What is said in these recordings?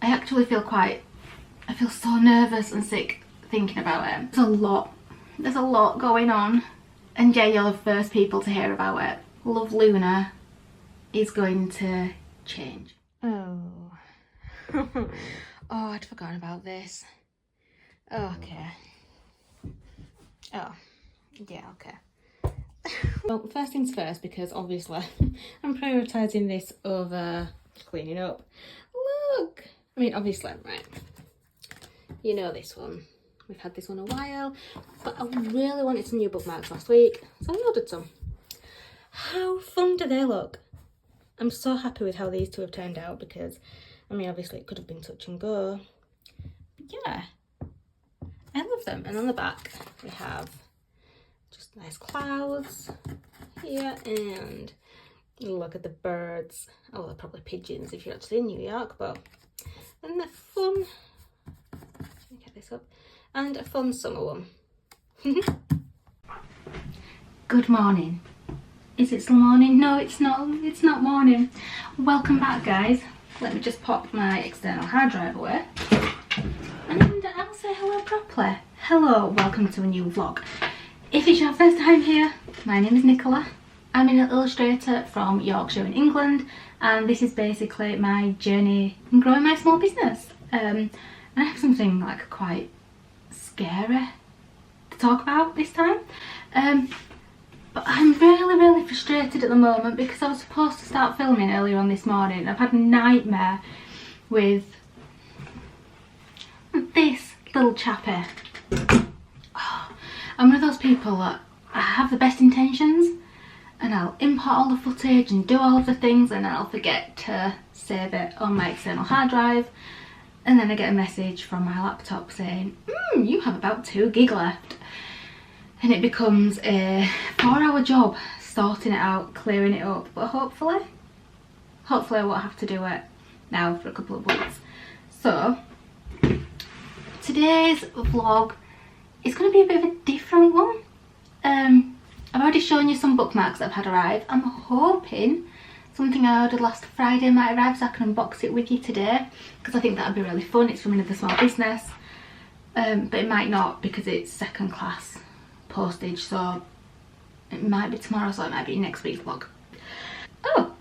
I actually feel I feel so nervous and sick thinking about it. There's a lot going on, and yeah, you're the first people to hear about it. Love Luna is going to change. Oh. Oh, I'd forgotten about this. Okay. Oh, yeah, okay. Well, first things first, because obviously I'm prioritising this over cleaning up. Look! I mean, obviously, right. You know this one. We've had this one a while, but I really wanted some new bookmarks last week, so I ordered some. How fun do they look? I'm so happy with how these two have turned out because, I mean, obviously it could have been touch and go. But yeah, I love them. And on the back we have just nice clouds here, and look at the birds. Oh, they're probably pigeons if you're actually in New York, but and they're fun. Let me get this up. And a fun summer one. Good morning. Is it still morning? No, it's not morning. Welcome back, guys. Let me just pop my external hard drive away and I'll say hello properly. Hello, welcome to a new vlog. If it's your first time here, my name is Nicola. I'm an illustrator from Yorkshire in England, and this is basically my journey in growing my small business. And I have something like quite scary to talk about this time. But I'm really frustrated at the moment because I was supposed to start filming earlier on this morning. I've had a nightmare with this little chappy. Oh, I'm one of those people that I have the best intentions and I'll import all the footage and do all of the things, and I'll forget to save it on my external hard drive, and then I get a message from my laptop saying, you have about 2 gig left. And it becomes a 4-hour job sorting it out, clearing it up. But hopefully I won't have to do it now for a couple of weeks. So today's vlog is going to be a bit of a different one. I've already shown you some bookmarks that I've had arrive. I'm hoping something I ordered last Friday might arrive so I can unbox it with you today, because I think that would be really fun. It's from another small business, but it might not because it's second class postage, so it might be tomorrow, so it might be next week's vlog. Oh,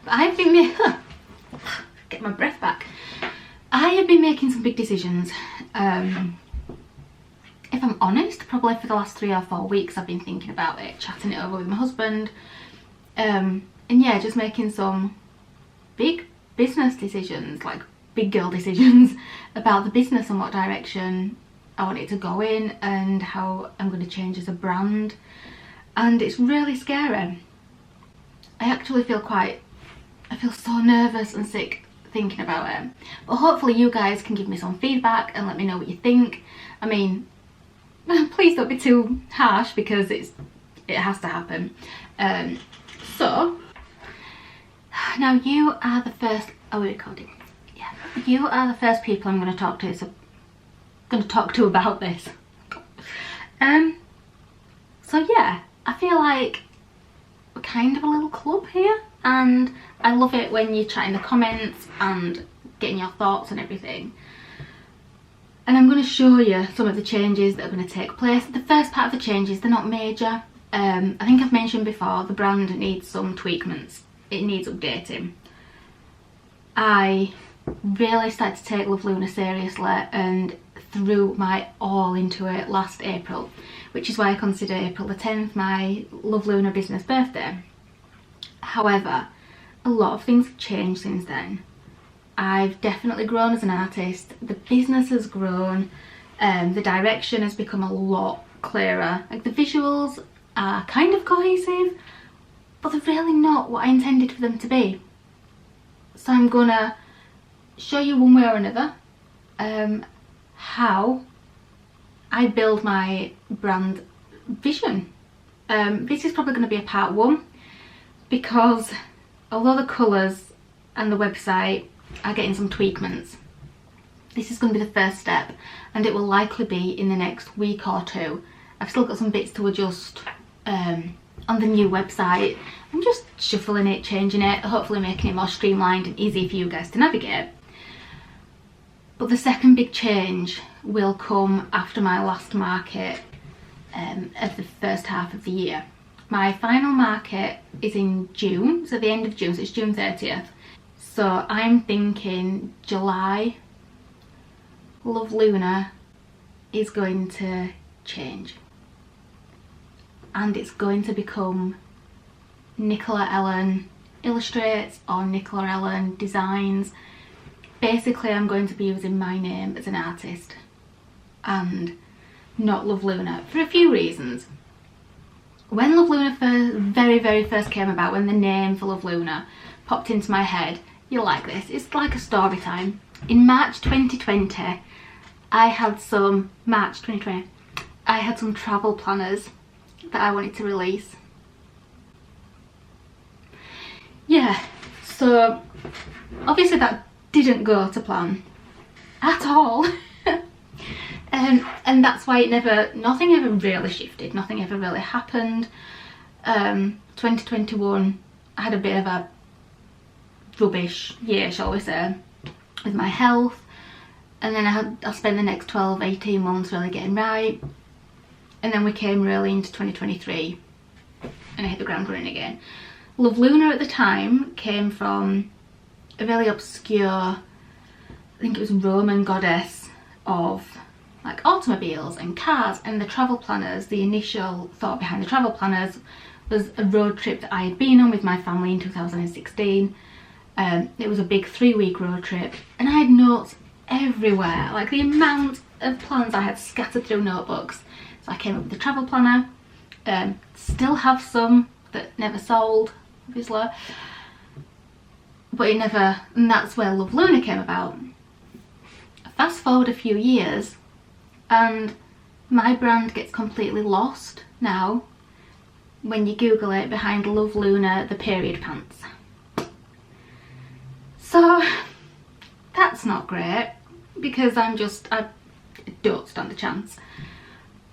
but I've been get my breath back. I have been making some big decisions. If I'm honest, probably for the last 3 or 4 weeks I've been thinking about it, chatting it over with my husband, and yeah, just making some big business decisions, like big girl decisions about the business and what direction I want it to go in and how I'm going to change as a brand. And it's really scary. I actually feel I feel so nervous and sick thinking about it, but hopefully you guys can give me some feedback and let me know what you think. I mean, please don't be too harsh because it has to happen. So now you are the first. Are we recording? Yeah. You are the first people I'm going to talk to. So going to talk to about this. So yeah, I feel like we're kind of a little club here, and I love it when you chat in the comments and getting your thoughts and everything. And I'm going to show you some of the changes that are going to take place. The first part of the changes, they're not major. I think I've mentioned before, the brand needs some tweakments. It needs updating. I really started to take Love Luna seriously and threw my all into it last April, which is why I consider April the 10th my Love Luna business birthday. However, a lot of things have changed since then. I've definitely grown as an artist, the business has grown, the direction has become a lot clearer. Like, the visuals are kind of cohesive, but they're really not what I intended for them to be. So I'm gonna show you one way or another how I build my brand vision. This is probably going to be a part 1 because although the colours and the website are getting some tweakments, this is going to be the first step, and it will likely be in the next week or 2 I've still got some bits to adjust on the new website. I'm just shuffling it, changing it, hopefully making it more streamlined and easy for you guys to navigate. But the second big change will come after my last market of the first half of the year. My final market is in June, so the end of June, so it's June 30th. So I'm thinking July, Love Luna is going to change. And it's going to become Nicola Ellen Illustrates or Nicola Ellen Designs. Basically, I'm going to be using my name as an artist and not Love Luna for a few reasons. When Love Luna very first came about, when the name for Love Luna popped into my head, you'll like this, it's like a story time. In March 2020, I had some travel planners that I wanted to release. Yeah, so obviously that didn't go to plan at all. And that's why nothing ever really shifted, nothing ever really happened. 2021, I had a bit of a rubbish year, shall we say, with my health. And then I spent the next 12-18 months really getting right. And then we came really into 2023 and I hit the ground running again. Love Luna at the time came from a really obscure, I think it was Roman goddess of like automobiles and cars, and the travel planners, the initial thought behind the travel planners was a road trip that I had been on with my family in 2016. It was a big 3-week road trip and I had notes everywhere, like the amount of plans I had scattered through notebooks. So I came up with a travel planner, still have some that never sold, obviously, but and that's where Love Luna came about. Fast forward a few years and my brand gets completely lost now when you Google it behind Love Luna the period pants. So that's not great because I don't stand a chance.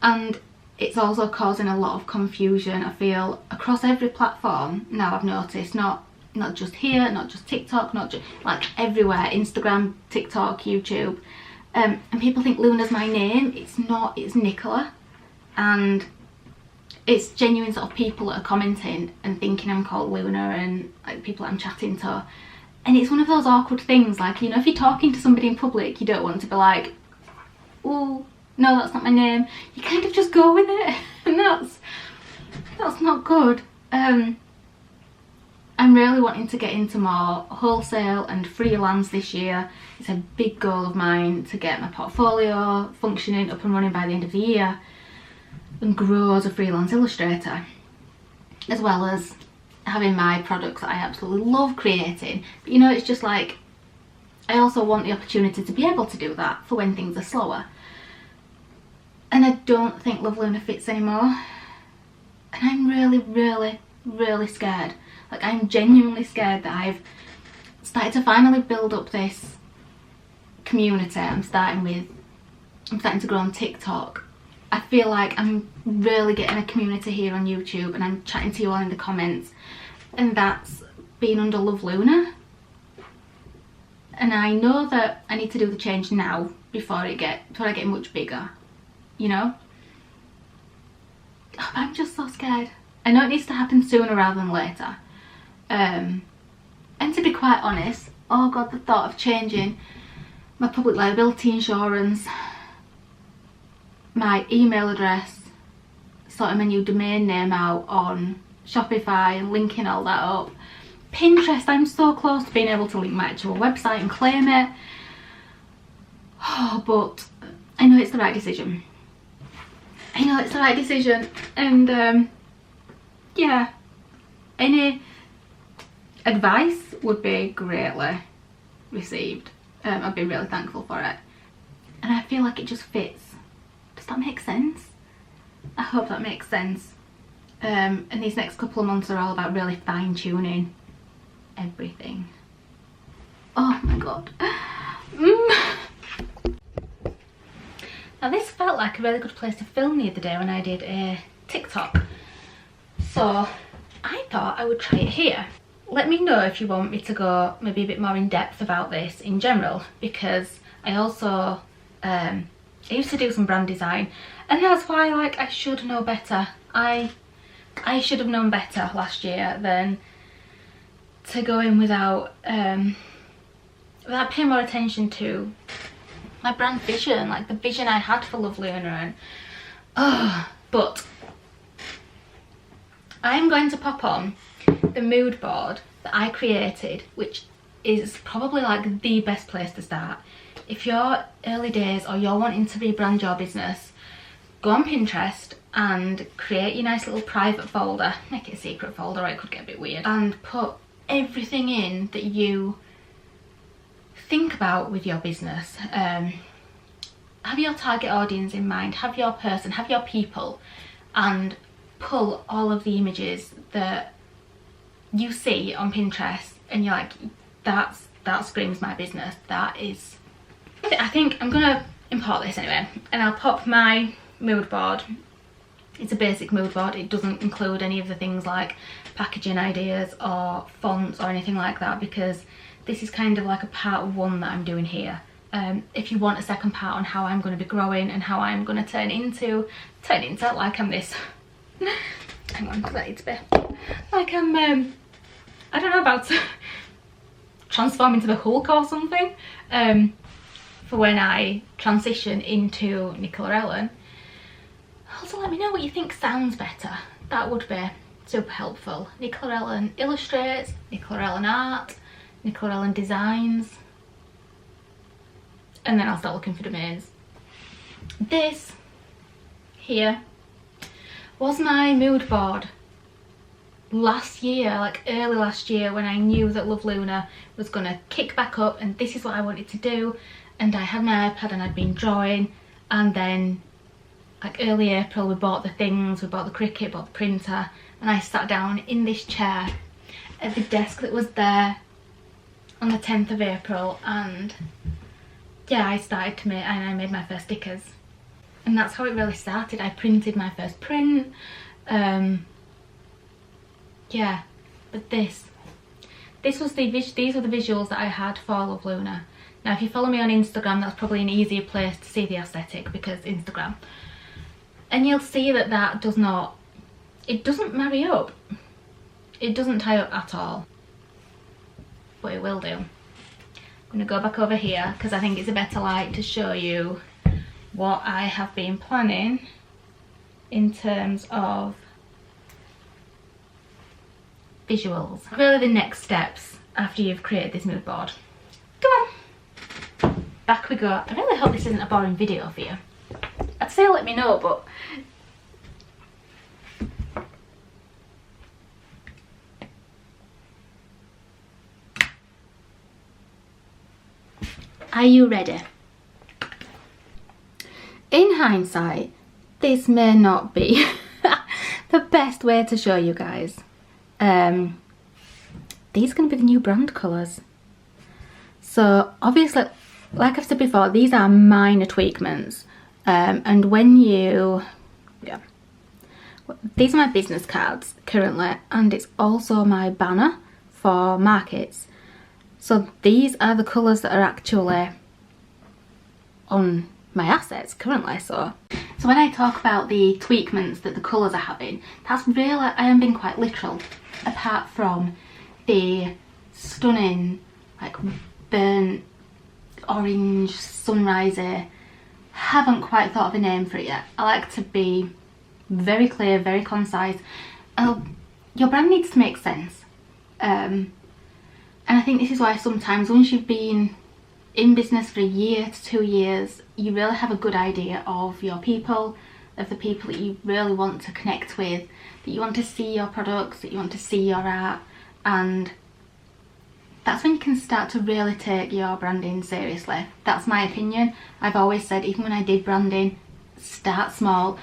And it's also causing a lot of confusion, I feel, across every platform now. I've noticed, not just here, not just TikTok, not just like everywhere, Instagram, TikTok, YouTube. And people think Luna's my name. It's not, it's Nicola. And it's genuine sort of people that are commenting and thinking I'm called Luna, and like people that I'm chatting to. And it's one of those awkward things, like, you know, if you're talking to somebody in public, you don't want to be like, oh, no, that's not my name. You kind of just go with it. And that's not good. I'm really wanting to get into more wholesale and freelance this year. It's a big goal of mine to get my portfolio functioning, up and running by the end of the year, and grow as a freelance illustrator, as well as having my products that I absolutely love creating. But you know, it's just like, I also want the opportunity to be able to do that for when things are slower. And I don't think Love Luna fits anymore. And I'm really scared. Like, I'm genuinely scared that I've started to finally build up this community. I'm starting to grow on TikTok. I feel like I'm really getting a community here on YouTube, and I'm chatting to you all in the comments, and that's been under Love Luna. And I know that I need to do the change now before I get much bigger, you know? Oh, I'm just so scared. I know it needs to happen sooner rather than later. And to be quite honest, oh god, the thought of changing my public liability insurance, my email address, sorting my new domain name out on Shopify and linking all that up. Pinterest, I'm so close to being able to link my actual website and claim it. Oh, but I know it's the right decision. And yeah, any advice would be greatly received. I'd be really thankful for it. And I feel like it just fits. Does that make sense? I hope that makes sense. And these next couple of months are all about really fine-tuning everything. Oh my god. Now this felt like a really good place to film the other day when I did a TikTok. So I thought I would try it here. Let me know if you want me to go maybe a bit more in depth about this in general, because I also I used to do some brand design, and that's why like I should know better. I should have known better last year than to go in without paying more attention to my brand vision, like the vision I had for Love Luna. And but I'm going to pop on the mood board that I created, which is probably like the best place to start. If you're early days or you're wanting to rebrand your business, go on Pinterest and create your nice little private folder. Make it a secret folder, or it could get a bit weird. And put everything in that you think about with your business. Have your target audience in mind, have your person, have your people, and pull all of the images that you see on Pinterest and you're like, that screams my business. That is, I think I'm gonna import this anyway, and I'll pop my mood board. It's a basic mood board. It doesn't include any of the things like packaging ideas or fonts or anything like that, because this is kind of like a part one that I'm doing here. If you want a second part on how I'm going to be growing and how I'm going to turn into like I'm this hang on, that needs to be like I'm I don't know, about to transform into the Hulk or something, for when I transition into Nicola Ellen. Also let me know what you think sounds better. That would be super helpful. Nicola Ellen illustrates, Nicola Ellen art, Nicola Ellen designs, and then I'll start looking for domains. This here was my mood board last year, like early last year, when I knew that Love Luna was gonna kick back up and this is what I wanted to do. And I had my iPad and I'd been drawing, and then like early April we bought the things, we bought the Cricut, bought the printer, and I sat down in this chair at the desk that was there on the 10th of April, and yeah, I started to make, and I made my first stickers, and that's how it really started. I printed my first print, yeah, but these were the visuals that I had for Love Luna. Now if you follow me on Instagram, that's probably an easier place to see the aesthetic, because Instagram, and you'll see that does not, it doesn't marry up, it doesn't tie up at all, but it will do. I'm going to go back over here because I think it's a better light to show you what I have been planning in terms of visuals. Really the next steps after you've created this mood board. Come on, back we go. I really hope this isn't a boring video for you. I'd say let me know, but are you ready? In hindsight, this may not be the best way to show you guys. These are going to be the new brand colours. So obviously, like I've said before, these are minor tweakments. And when you, yeah, these are my business cards currently, and it's also my banner for markets. So these are the colours that are actually on my assets currently. So when I talk about the tweakments that the colours are having, that's really, I am being quite literal, apart from the stunning like burnt orange sunrisey. Haven't quite thought of a name for it yet. I like to be very clear, very concise. Your brand needs to make sense. And I think this is why sometimes once you've been in business for a year to 2 years, you really have a good idea of your people, of the people that you really want to connect with, that you want to see your products, that you want to see your art, and that's when you can start to really take your branding seriously. That's my opinion. I've always said, even when I did branding, start small.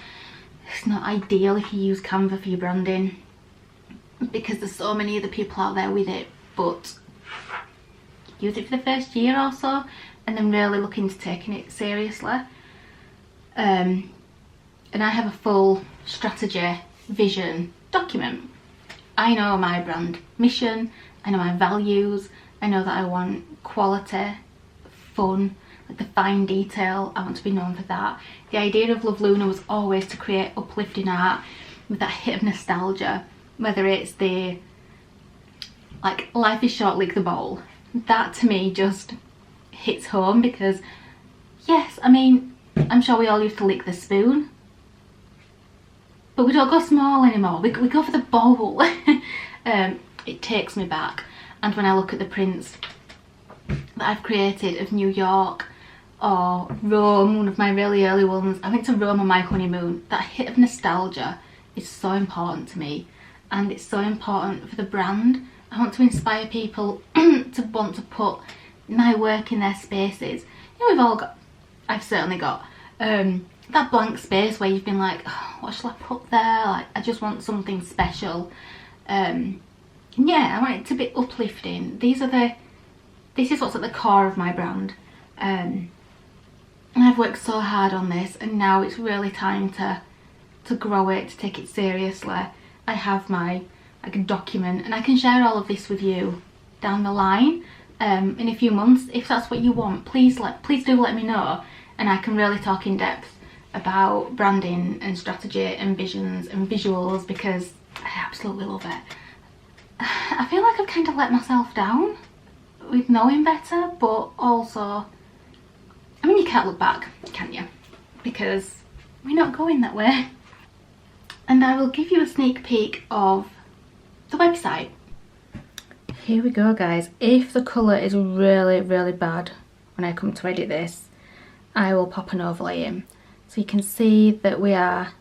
It's not ideal if you use Canva for your branding, because there's so many other people out there with it, but use it for the first year or so and then really look into taking it seriously. and I have a full strategy vision document. I know my brand mission, I know my values, I know that I want quality, fun, like the fine detail. I want to be known for that. The idea of Love Luna was always to create uplifting art with that hit of nostalgia, whether it's the like life is short, lick the bowl. That to me just hits home, because yes, I mean, I'm sure we all used to lick the spoon, but we don't go small anymore, we go for the bowl. It takes me back. And when I look at the prints that I've created of New York or Rome, one of my really early ones, I went to Rome on my honeymoon, that hit of nostalgia is so important to me, and it's so important for the brand. I want to inspire people to want to put my work in their spaces. You know, we've all got, I've certainly got that blank space where you've been like, oh, what shall I put there? Like, I just want something special. Yeah, I want it to be uplifting. This is what's at the core of my brand. And I've worked so hard on this, and now it's really time to grow it, to take it seriously. I have my like document, and I can share all of this with you down the line in a few months. If that's what you want, please do let me know, and I can really talk in depth about branding and strategy and visions and visuals, because I absolutely love it. I feel like I've kind of let myself down with knowing better, but also, I mean, you can't look back, can you? Because we're not going that way. And I will give you a sneak peek of the website. Here we go, guys. If the colour is really, really bad when I come to edit this, I will pop an overlay in. So you can see that we are,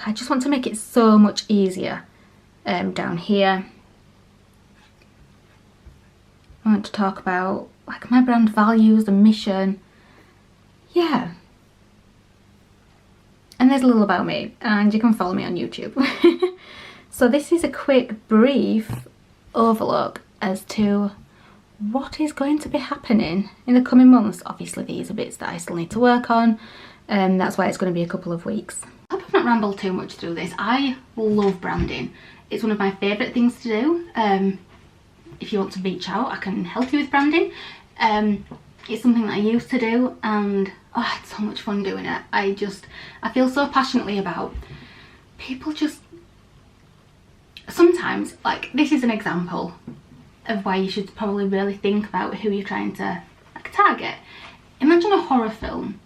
I just want to make it so much easier down here. I want to talk about like my brand values, the mission. Yeah. And there's a little about me, and you can follow me on YouTube. So this is a quick, brief overlook as to what is going to be happening in the coming months. Obviously these are bits that I still need to work on, and that's why it's going to be a couple of weeks. I hope I've not rambled too much through this. I love branding. It's one of my favourite things to do. If you want to reach out, I can help you with branding. It's something that I used to do, and oh, I had so much fun doing it. I feel so passionately about people. Just sometimes, like, this is an example of why you should probably really think about who you're trying to like target. Imagine a horror film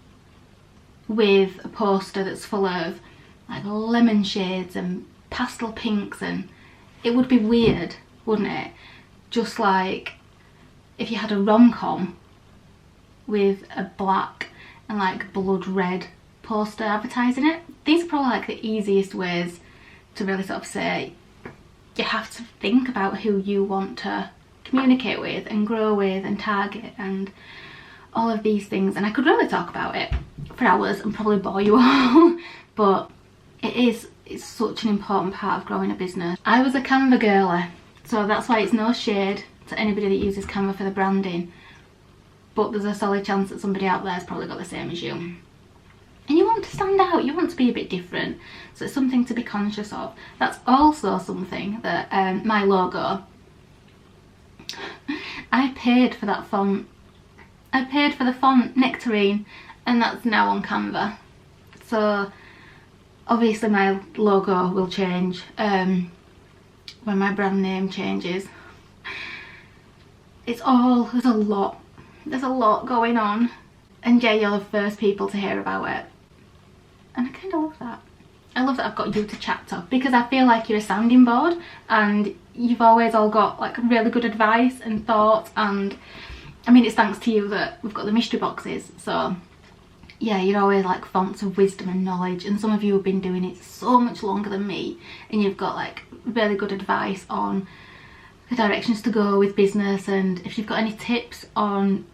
with a poster that's full of like lemon shades and pastel pinks, and it would be weird, wouldn't it? Just like if you had a rom-com with a black and like blood red poster advertising it. These are probably like the easiest ways to really sort of say you have to think about who you want to communicate with and grow with and target and all of these things. And I could really talk about it for hours and probably bore you all, but it's such an important part of growing a business. I was a Canva girly, so that's why it's no shade to anybody that uses Canva for the branding, but there's a solid chance that somebody out there has probably got the same as you. And you want to stand out, you want to be a bit different, so it's something to be conscious of. That's also something that my logo, I paid for that font. I paid for the font Nectarine, and that's now on Canva. So obviously my logo will change when my brand name changes. There's a lot going on, and yeah, you're the first people to hear about it, and I kind of love that. I love that I've got you to chat to, because I feel like you're a sounding board and you've always all got like really good advice and thoughts, and I mean, it's thanks to you that we've got the mystery boxes. So yeah, you're always like fonts of wisdom and knowledge, and some of you have been doing it so much longer than me, and you've got like really good advice on the directions to go with business, and if you've got any tips on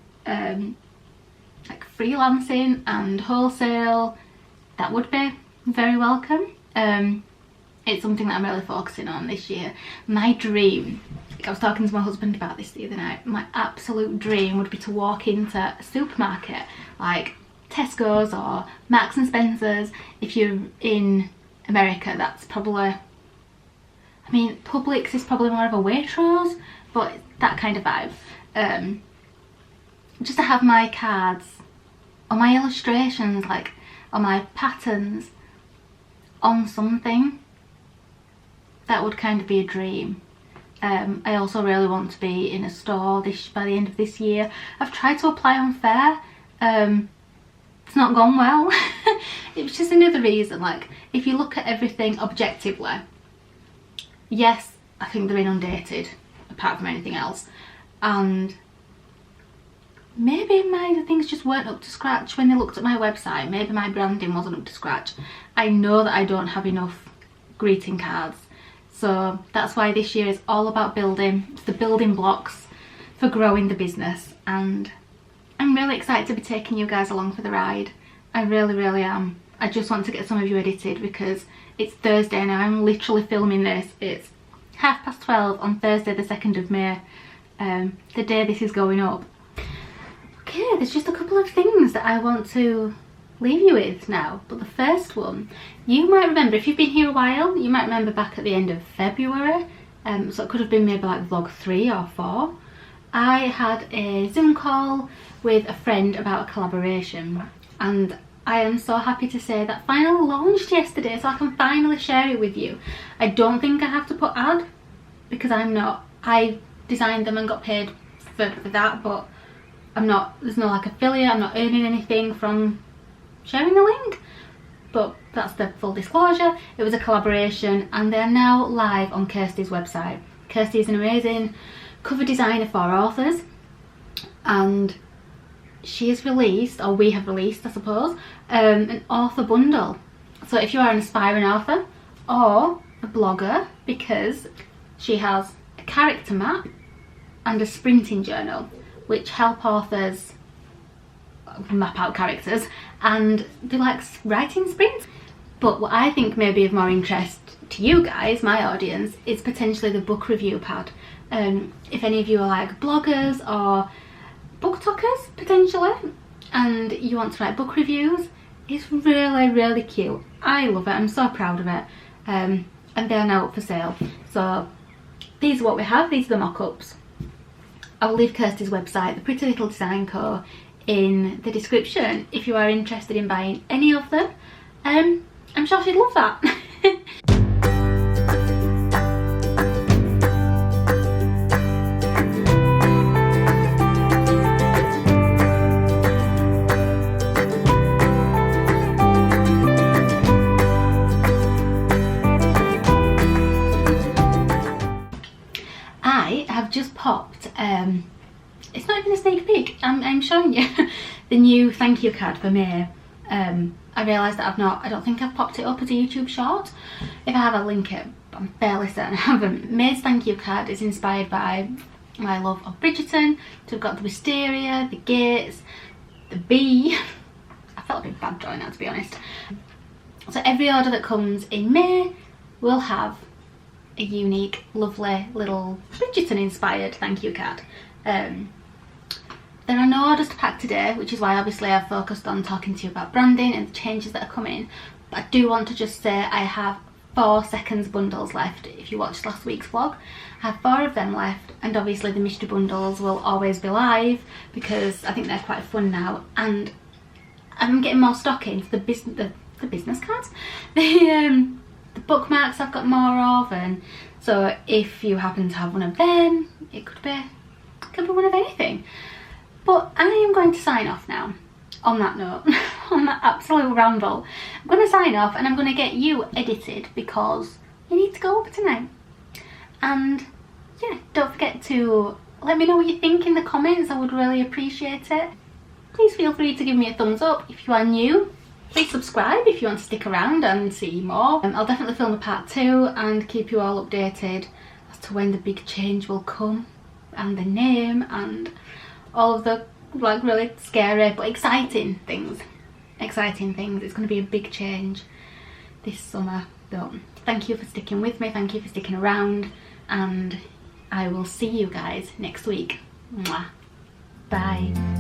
like freelancing and wholesale, that would be very welcome. It's something that I'm really focusing on this year. My dream, I was talking to my husband about this the other night, my absolute dream would be to walk into a supermarket, like Tesco's or Marks and Spencer's. If you're in America, that's probably, I mean, Publix is probably more of a Waitrose, but that kind of vibe. Just to have my cards or my illustrations, like, or my patterns on something, that would kind of be a dream. I also really want to be in a store by the end of this year. I've tried to apply on Fair. It's not gone well. It's just another reason, like, if you look at everything objectively, yes, I think they're inundated apart from anything else, and maybe the things just weren't up to scratch when they looked at my website. Maybe my branding wasn't up to scratch. I know that I don't have enough greeting cards, so that's why this year is all about building the building blocks for growing the business, and I'm really excited to be taking you guys along for the ride. I really am. I just want to get some of you edited because it's Thursday now. I'm literally filming this. It's 12:30 on Thursday the 2nd of May, the day this is going up. Okay, there's just a couple of things that I want to leave you with now, but the first one, you might remember, if you've been here a while, you might remember back at the end of February, so it could have been maybe like vlog 3 or 4, I had a Zoom call with a friend about a collaboration, and I am so happy to say that finally launched yesterday, so I can finally share it with you. I don't think I have to put ad, because I designed them and got paid for that, but there's no like affiliate, I'm not earning anything from sharing the link, but that's the full disclosure. It was a collaboration and they're now live on Kirsty's website. Kirsty is an amazing cover designer for authors, and she has released, or we have released I suppose, an author bundle. So if you are an aspiring author or a blogger, because she has a character map and a sprinting journal which help authors map out characters and do like writing sprints. But what I think may be of more interest to you guys, my audience, is potentially the book review pad. If any of you are like bloggers or book talkers potentially, and you want to write book reviews, it's really cute. I love it, I'm so proud of it, and they're now up for sale. So these are what we have, these are the mock-ups. I'll leave Kirsty's website, the Pretty Little Design Co, in the description if you are interested in buying any of them. I'm sure she'd love that. I have just popped, it's not even a sneak peek, I'm showing you the new thank you card for May. I realised that I don't think I've popped it up as a YouTube short. If I have, I'll link it, but I'm fairly certain I haven't. May's thank you card is inspired by my love of Bridgerton. So we've got the wisteria, the gates, the bee. I felt a bit bad drawing that, to be honest. So every order that comes in May will have a unique, lovely little Bridgerton inspired thank you card. There are no orders to pack today, which is why obviously I've focused on talking to you about branding and the changes that are coming. But I do want to just say I have 4 seconds bundles left. If you watched last week's vlog, I have 4 of them left, and obviously the mystery bundles will always be live because I think they're quite fun now, and I'm getting more stock in for the business cards. The bookmarks I've got more of, and so if you happen to have one of them, it could be one of anything. But I am going to sign off now. On that note, on that absolute ramble, I'm going to sign off and I'm going to get you edited because you need to go up tonight. And yeah, don't forget to let me know what you think in the comments. I would really appreciate it. Please feel free to give me a thumbs up. If you are new, please subscribe if you want to stick around and see more. I'll definitely film a part 2 and keep you all updated as to when the big change will come, and the name, and all of the like really scary but exciting things. It's going to be a big change this summer. So thank you for sticking with me, thank you for sticking around, and I will see you guys next week. Mwah. Bye.